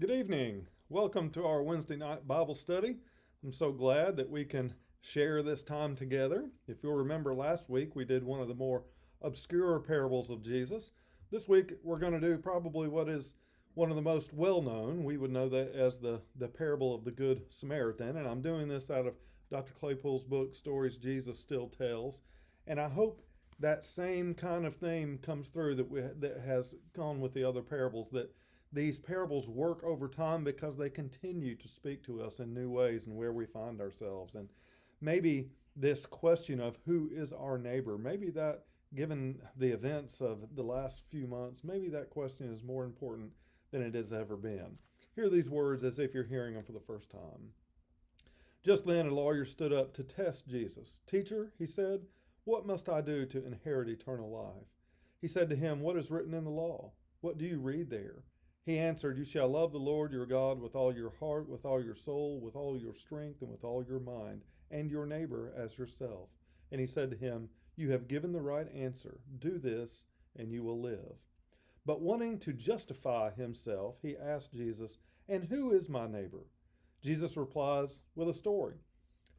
Good evening. Welcome to our Wednesday night Bible study. I'm so glad that we can share this time together. If you'll remember last week, we did one of the more obscure parables of Jesus. This week, we're going to do probably what is one of the most well known. We would know that as the parable of the Good Samaritan. And I'm doing this out of Dr. Claypool's book, Stories Jesus Still Tells. And I hope that same kind of theme comes through that has gone with the other parables, that these parables work over time because they continue to speak to us in new ways and where we find ourselves. And maybe this question of who is our neighbor, maybe that, given the events of the last few months, maybe that question is more important than it has ever been. Hear these words as if you're hearing them for the first time. Just then, a lawyer stood up to test Jesus. Teacher, he said, what must I do to inherit eternal life? He said to him, what is written in the law? What do you read there? He answered, you shall love the Lord your God with all your heart, with all your soul, with all your strength, and with all your mind, and your neighbor as yourself. And he said to him, you have given the right answer. Do this, and you will live. But wanting to justify himself, he asked Jesus, and who is my neighbor? Jesus replies with a story.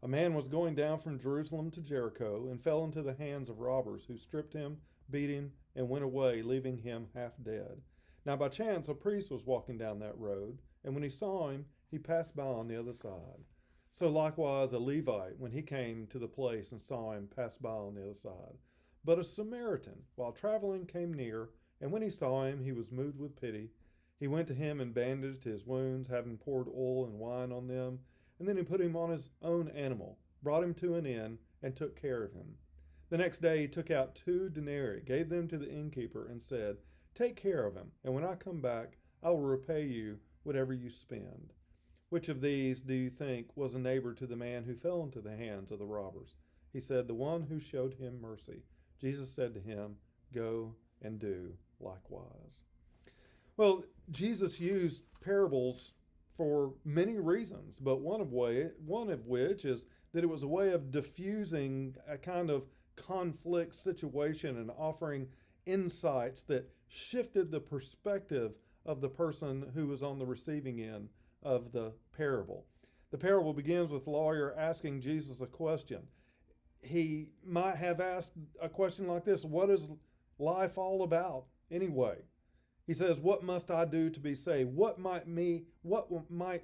A man was going down from Jerusalem to Jericho and fell into the hands of robbers who stripped him, beat him, and went away, leaving him half dead. Now, by chance, a priest was walking down that road, and when he saw him, he passed by on the other side. So likewise, a Levite, when he came to the place and saw him, passed by on the other side. But a Samaritan, while traveling, came near, and when he saw him, he was moved with pity. He went to him and bandaged his wounds, having poured oil and wine on them, and then he put him on his own animal, brought him to an inn, and took care of him. The next day he took out 2 denarii, gave them to the innkeeper, and said, take care of him, and when I come back, I will repay you whatever you spend. Which of these do you think was a neighbor to the man who fell into the hands of the robbers? He said, the one who showed him mercy. Jesus said to him, go and do likewise. Well, Jesus used parables for many reasons, but one of which is that it was a way of diffusing a kind of conflict situation and offering insights that shifted the perspective of the person who was on the receiving end of the parable. The parable begins with the lawyer asking Jesus a question. He might have asked a question like this: what is life all about anyway? He says, what must I do to be saved? What might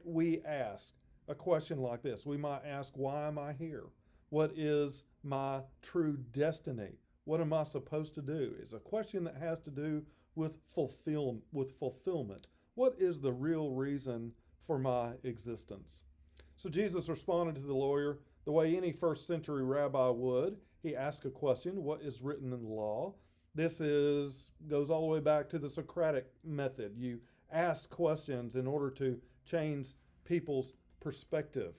we ask a question like this? We might ask, why am I here? What is my true destiny? What am I supposed to do? Is a question that has to do with fulfillment. What is the real reason for my existence? So Jesus responded to the lawyer the way any first century rabbi would. He asked a question, what is written in the law? Goes all the way back to the Socratic method. You ask questions in order to change people's perspective.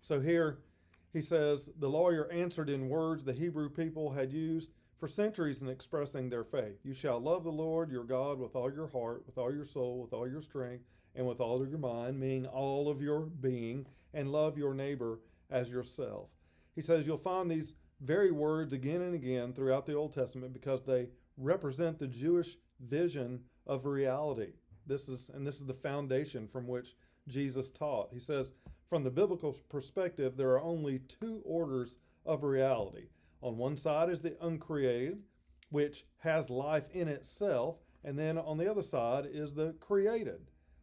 So here he says, the lawyer answered in words the Hebrew people had used for centuries in expressing their faith. You shall love the Lord your God with all your heart, with all your soul, with all your strength, and with all of your mind, meaning all of your being, and love your neighbor as yourself. He says you'll find these very words again and again throughout the Old Testament because they represent the Jewish vision of reality. This is the foundation from which Jesus taught. He says, from the biblical perspective, there are only 2 orders of reality. On one side is the uncreated, which has life in itself, and then on the other side is the created,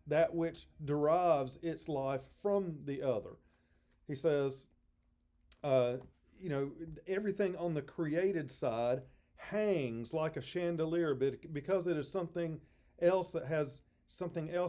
that which derives its life from the other. He says, everything on the created side hangs like a chandelier because it is something else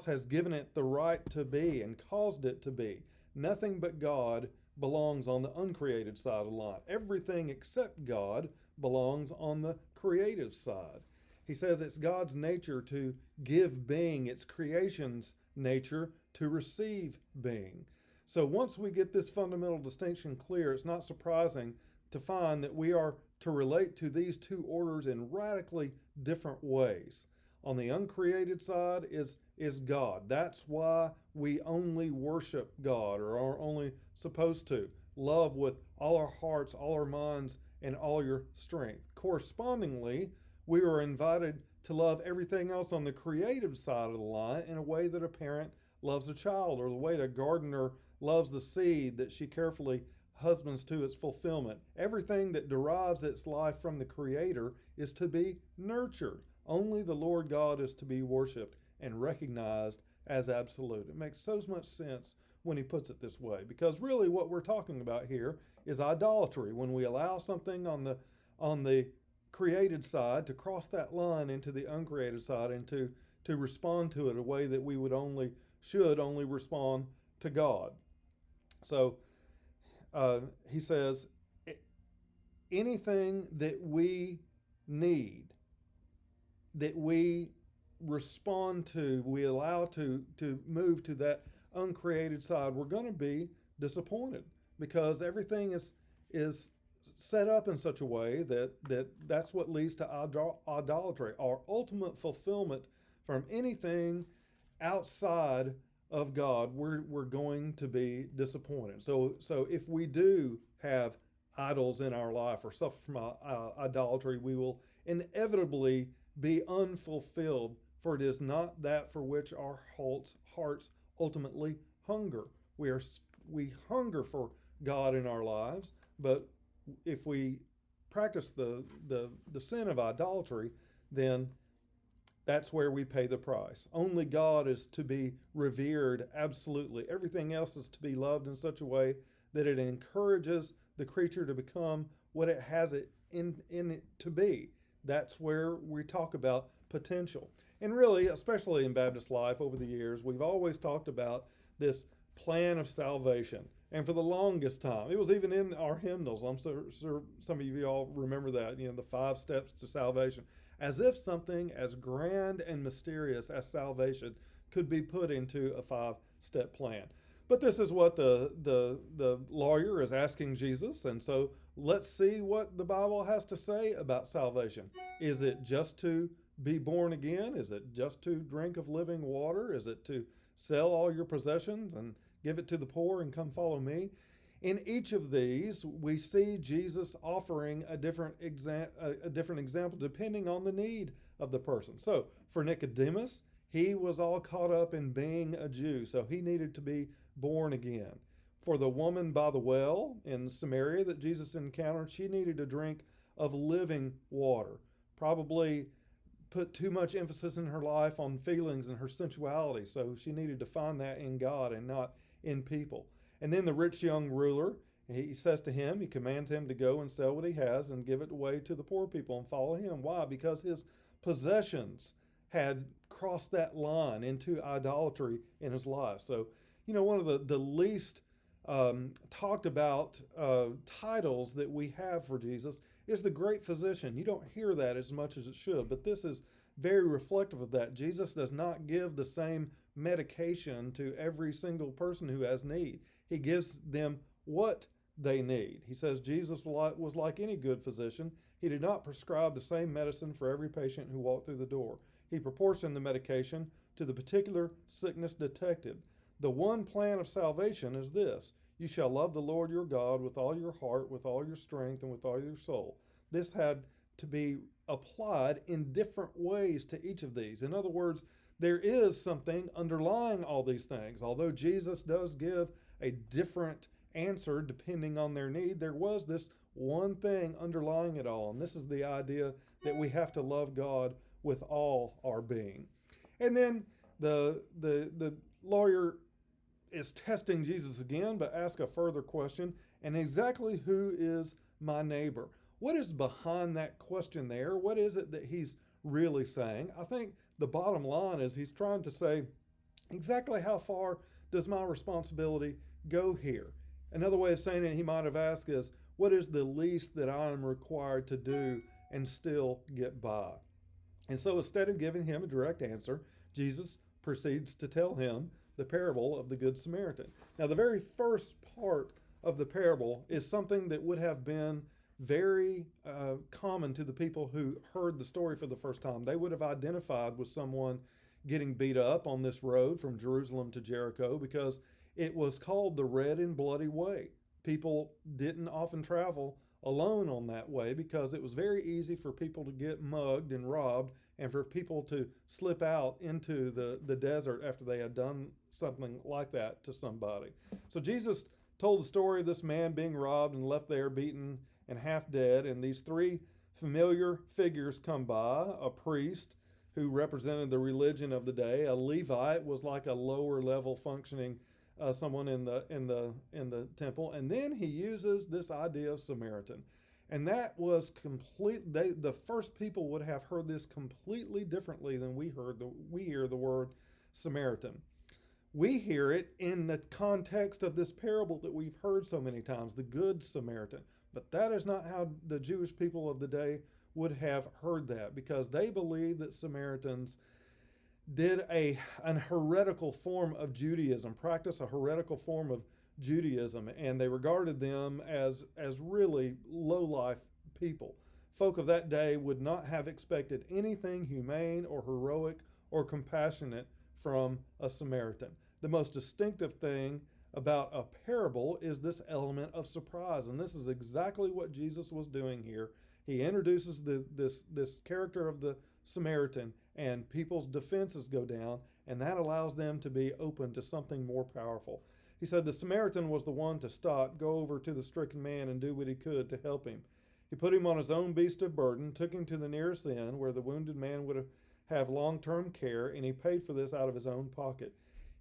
has given it the right to be and caused it to be. Nothing but God belongs on the uncreated side of the line. Everything except God belongs on the creative side. He says it's God's nature to give being, it's creation's nature to receive being. So once we get this fundamental distinction clear, it's not surprising to find that we are to relate to these 2 orders in radically different ways. On the uncreated side is God. That's why we only worship God, or are only supposed to. Love with all our hearts, all our minds, and all your strength. Correspondingly, we are invited to love everything else on the creative side of the line in a way that a parent loves a child, or the way a gardener loves the seed that she carefully husbands to its fulfillment. Everything that derives its life from the Creator is to be nurtured. Only the Lord God is to be worshiped and recognized as absolute. It makes so much sense when he puts it this way, because really what we're talking about here is idolatry. When we allow something on the created side to cross that line into the uncreated side, and to respond to it a way that we should only respond to God. So he says, anything that we need, that we respond to, we allow to move to that uncreated side, we're going to be disappointed, because everything is set up in such a way that's what leads to idolatry. Our ultimate fulfillment from anything outside of God, we're going to be disappointed. So if we do have idols in our life or suffer from idolatry, we will inevitably be unfulfilled, for it is not that for which our hearts ultimately hunger. We hunger for God in our lives, but if we practice the sin of idolatry, then that's where we pay the price. Only God is to be revered absolutely. Everything else is to be loved in such a way that it encourages the creature to become what it has it in it to be. That's where we talk about potential. And really, especially in Baptist life over the years, we've always talked about this plan of salvation. And for the longest time, it was even in our hymnals. I'm sure some of you all remember that, the 5 steps to salvation. As if something as grand and mysterious as salvation could be put into a 5-step plan. But this is what the lawyer is asking Jesus, and so let's see what the Bible has to say about salvation. Is it just to be born again? Is it just to drink of living water? Is it to sell all your possessions and give it to the poor and come follow me? In each of these, we see Jesus offering a different example depending on the need of the person. So for Nicodemus, he was all caught up in being a Jew, so he needed to be born again. For the woman by the well in Samaria that Jesus encountered, she needed a drink of living water. Probably put too much emphasis in her life on feelings and her sensuality, so she needed to find that in God and not in people. And then the rich young ruler, he says to him, he commands him to go and sell what he has and give it away to the poor people and follow him. Why? Because his possessions had crossed that line into idolatry in his life. So, one of the least talked about titles that we have for Jesus is the great physician. You don't hear that as much as it should, but this is very reflective of that. Jesus does not give the same medication to every single person who has need. He gives them what they need. He says Jesus was like any good physician. He did not prescribe the same medicine for every patient who walked through the door. He proportioned the medication to the particular sickness detected. The one plan of salvation is this: you shall love the Lord your God with all your heart, with all your strength, and with all your soul. This had to be applied in different ways to each of these. In other words, there is something underlying all these things. Although Jesus does give a different answer depending on their need, there was this one thing underlying it all, and this is the idea that we have to love God with all our being. And then the lawyer is testing Jesus again, but asks a further question, and exactly who is my neighbor? What is behind that question there? What is it that he's really saying? I think the bottom line is he's trying to say, exactly how far does my responsibility go here? Another way of saying it he might have asked is, what is the least that I am required to do and still get by? And so instead of giving him a direct answer, Jesus proceeds to tell him the parable of the Good Samaritan. Now, the very first part of the parable is something that would have been very common to the people who heard the story for the first time. They would have identified with someone getting beat up on this road from Jerusalem to Jericho, because it was called the Red and Bloody Way. People didn't often travel alone on that way because it was very easy for people to get mugged and robbed and for people to slip out into the desert after they had done something like that to somebody. So Jesus told the story of this man being robbed and left there beaten and half dead, and these three familiar figures come by: a priest who represented the religion of the day, a Levite was like a lower level functioning someone in the temple, and then he uses this idea of Samaritan, and that was complete. The first people would have heard this completely differently than we hear the word Samaritan. We hear it in the context of this parable that we've heard so many times, the Good Samaritan. But that is not how the Jewish people of the day would have heard that, because they believed that Samaritans did an heretical form of Judaism, practiced a heretical form of Judaism, and they regarded them as really low-life people. Folk of that day would not have expected anything humane or heroic or compassionate from a Samaritan. The most distinctive thing about a parable is this element of surprise, and this is exactly what Jesus was doing here. He introduces this character of the Samaritan, and people's defenses go down, and that allows them to be open to something more powerful. He said the Samaritan was the one to stop, go over to the stricken man, and do what he could to help him. He put him on his own beast of burden, took him to the nearest inn where the wounded man would have long-term care, and he paid for this out of his own pocket.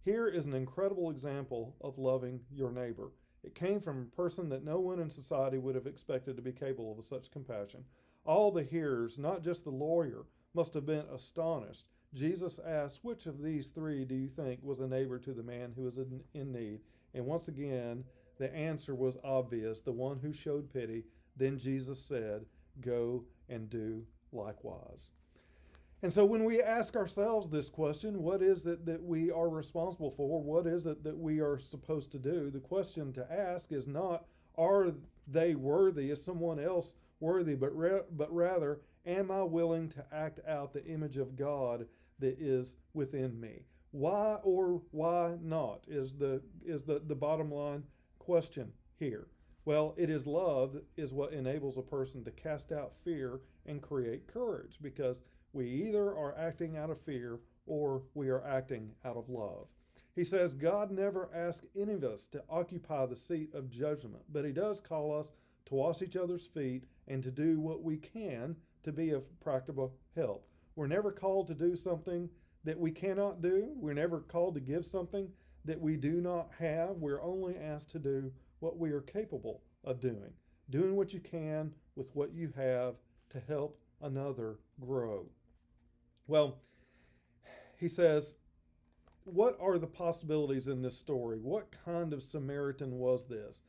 Here is an incredible example of loving your neighbor. It came from a person that no one in society would have expected to be capable of such compassion. All the hearers, not just the lawyer, must have been astonished. Jesus asked, which of these three do you think was a neighbor to the man who was in need? And once again, the answer was obvious, the one who showed pity. Then Jesus said, go and do likewise. And so when we ask ourselves this question, what is it that we are responsible for? What is it that we are supposed to do? The question to ask is not, are they worthy? Is someone else worthy? But rather, am I willing to act out the image of God that is within me? Why or why not is the bottom line question here. Well, it is love that is what enables a person to cast out fear and create courage, because we either are acting out of fear or we are acting out of love. He says God never asks any of us to occupy the seat of judgment, but he does call us to wash each other's feet and to do what we can to be of practical help. We're never called to do something that we cannot do. We're never called to give something that we do not have. We're only asked to do what we are capable of doing what you can with what you have to help another grow. Well, he says, what are the possibilities in this story? What kind of Samaritan was this?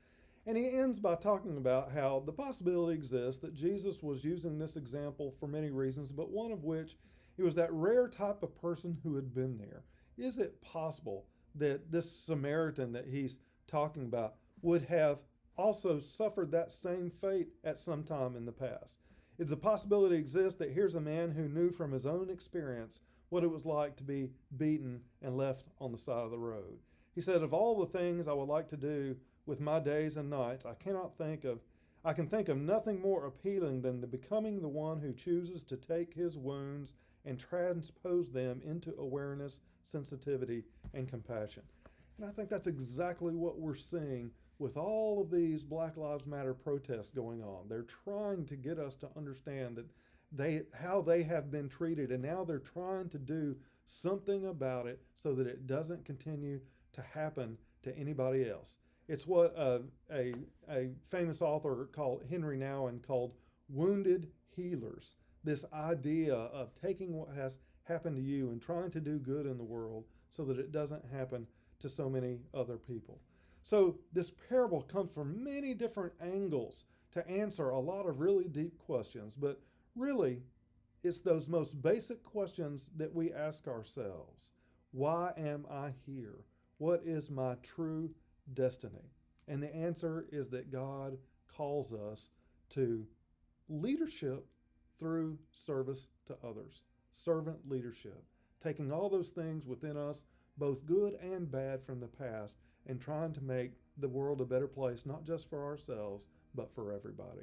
And he ends by talking about how the possibility exists that Jesus was using this example for many reasons, but one of which, it was that rare type of person who had been there. Is it possible that this Samaritan that he's talking about would have also suffered that same fate at some time in the past? Is the possibility exists that here's a man who knew from his own experience what it was like to be beaten and left on the side of the road? He said, of all the things I would like to do with my days and nights, I can think of nothing more appealing than the becoming the one who chooses to take his wounds and transpose them into awareness, sensitivity, and compassion. And I think that's exactly what we're seeing with all of these Black Lives Matter protests going on. They're trying to get us to understand that how they have been treated, and now they're trying to do something about it so that it doesn't continue to happen to anybody else. It's what a famous author called Henry Nouwen called wounded healers. This idea of taking what has happened to you and trying to do good in the world so that it doesn't happen to so many other people. So this parable comes from many different angles to answer a lot of really deep questions, but really it's those most basic questions that we ask ourselves. Why am I here? What is my true destiny? And the answer is that God calls us to leadership through service to others. Servant leadership. Taking all those things within us, both good and bad from the past, and trying to make the world a better place, not just for ourselves, but for everybody.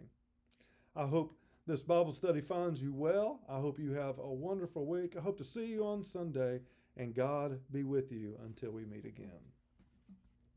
I hope this Bible study finds you well. I hope you have a wonderful week. I hope to see you on Sunday, and God be with you until we meet again.